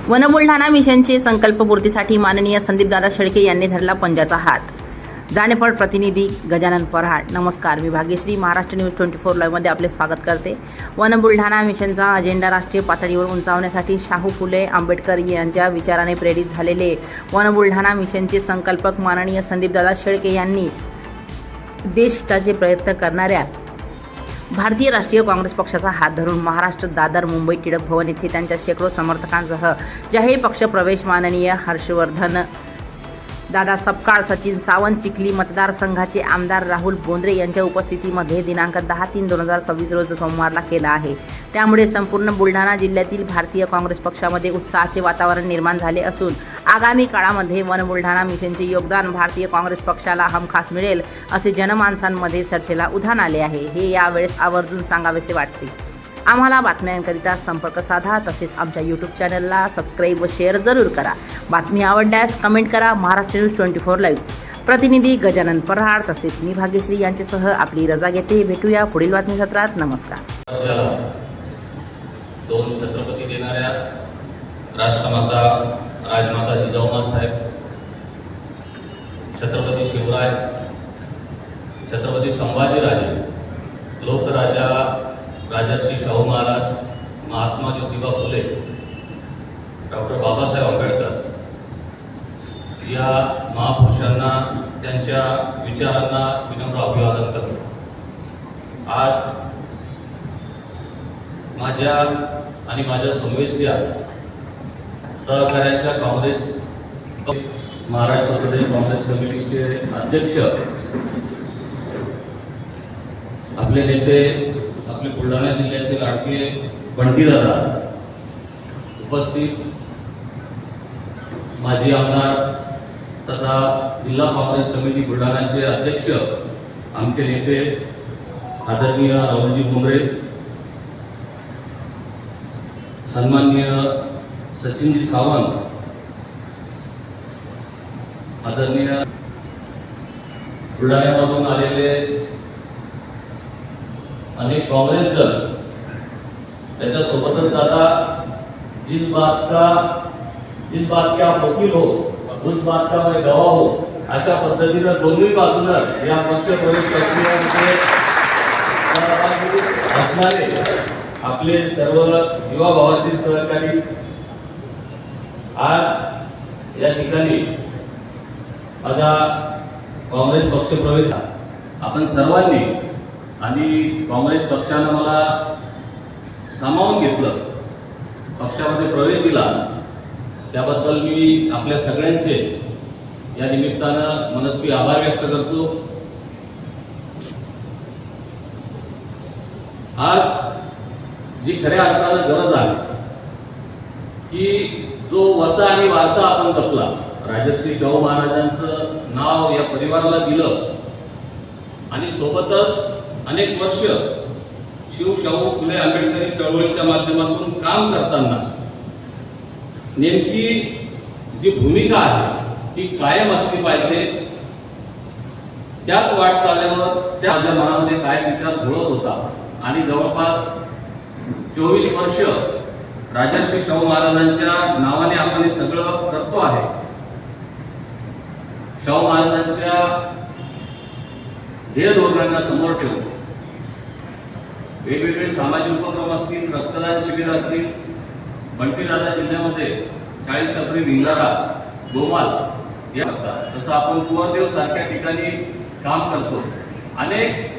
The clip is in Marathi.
वन बुलढाणा मिशनचे संकल्पपूर्तीसाठी माननीय संदीपदादा शेळके यांनी धरला पंजाचा हात. जाणेफळ प्रतिनिधी गजानन परहाड. नमस्कार, मी भाग्यश्री महाराष्ट्र न्यूज 24 लाईव्हमध्ये आपले स्वागत करते. वन बुलढाणा मिशनचा अजेंडा राष्ट्रीय पातळीवर उंचावण्यासाठी शाहू फुले आंबेडकर यांच्या विचाराने प्रेरित झालेले वन बुलढाणा मिशनचे संकल्पक माननीय संदीपदादा शेळके यांनी देशहिताचे प्रयत्न करणाऱ्या भारतीय राष्ट्रीय काँग्रेस पक्षाचा हात धरून महाराष्ट्र, दादर, मुंबई, टिळक भवन येथे त्यांच्या शेकडो समर्थकांसह जाहीर पक्ष प्रवेश माननीय हर्षवर्धन दादा सपकाळ, सचिन सावंत, चिखली मतदारसंघाचे आमदार राहुल बोंद्रे यांच्या उपस्थितीमध्ये दिनांक 10/3/2026 रोज सोमवारला केला आहे. त्यामुळे संपूर्ण बुलढाणा जिल्ह्यातील भारतीय काँग्रेस पक्षामध्ये उत्साहाचे वातावरण निर्माण झाले असून आगामी काळामध्ये वन बुलढाणा मिशनचे योगदान भारतीय काँग्रेस पक्षाला हमखास मिळेल असे जनमानसांमध्ये चर्चेला उधाण आले आहे. हे यावेळेस आवर्जून सांगावेसे वाटते. आम्हाला बातम्यांकरिता संपर्क साधा. तसेच आमच्या यूट्यूब चॅनलला सबस्क्राईब व शेअर जरूर करा. बातमी आवडल्यास कमेंट करा. महाराष्ट्र न्यूज 24 लाईव्ह प्रतिनिधी गजानन परहाड तसेच मी भाग्यश्री यांच्यासह आपली रजा घेते. भेटूया पुढील बातमी सत्रात. नमस्कार. दोन छत्रपती देणाऱ्या राष्ट्रमाता राजमाता जिजाऊ साहेब, छत्रपती शिवराय, छत्रपती संभाजीराजे, लोकराजा राजर्षी शाहू महाराज, महात्मा ज्योतिबा फुले, डॉक्टर बाबासाहेब आंबेडकर या महापुरुषांना त्यांच्या विचारांना विनम्र अभिवादन करतो. आज माझ्या आणि माझ्या समवेतच्या सहकार्यांच्या काँग्रेस महाराष्ट्र प्रदेश काँग्रेस कमिटीचे अध्यक्ष, आपले नेते, आपले बुलढाणा जिल्ह्याचे लाडके बंटीदादा, उपस्थित माजी आमदार तथा जिल्हा काँग्रेस कमिटी बुलढाण्याचे अध्यक्ष, आमचे नेते आदरणीय राहुलजी बोंद्रे, सन्माननीय सचिनजी सावंत, आदरणीय बुलढाण्यामधून आलेले अनेक काँग्रेसजन, त्याच्यासोबतच दादा जिस बात का वकील हो उस बात का मैं गवाह हो, अशा पद्धतीनं दोन्ही बाजूनं या पक्ष प्रवेश प्रक्रियेमध्ये असणारे आपले सर्व जीवाभावाचे सहकारी आज या ठिकाणी माझा काँग्रेस पक्ष प्रवेश आपण सर्वांनी आणि काँग्रेस पक्षानं मला सामावून घेतलं, पक्षामध्ये प्रवेश दिला, त्याबद्दल मी आपल्या सगळ्यांचे या निमित्तानं मनस्वी आभार व्यक्त करतो. आज जी खऱ्या अर्थानं गरज आहे की जो वसा आणि वारसा आपण जपला, राजर्षी शाहू महाराजांचं नाव या परिवाराला दिलं आणि सोबतच अनेक वर्ष शाहू फुले आंबेडकरी चळवळीच्या माध्यमातून काम करताना नेमकी जी भूमिका आहे ती कायम असली पाहिजे. त्याच वाटचालीवर त्या माझ्या मनामध्ये काय विचार घोळत होता आणि जवळपास 24 वर्ष राजर्षी शाहू महाराजांच्या नावाने आपण हे सगळं करतो आहे. शाहू महाराजांच्या ध्येय धोरणांना समोर ठेवून वेगवेगळे सामाजिक उपक्रम असतील, रक्तदान शिबिर असतील, बंटीदादा जिल्ह्यामध्ये 40 टपरी भिंगारा, गोमाल या करतात. तसं आपण कुंवरदेव सारख्या ठिकाणी काम करतो. अनेक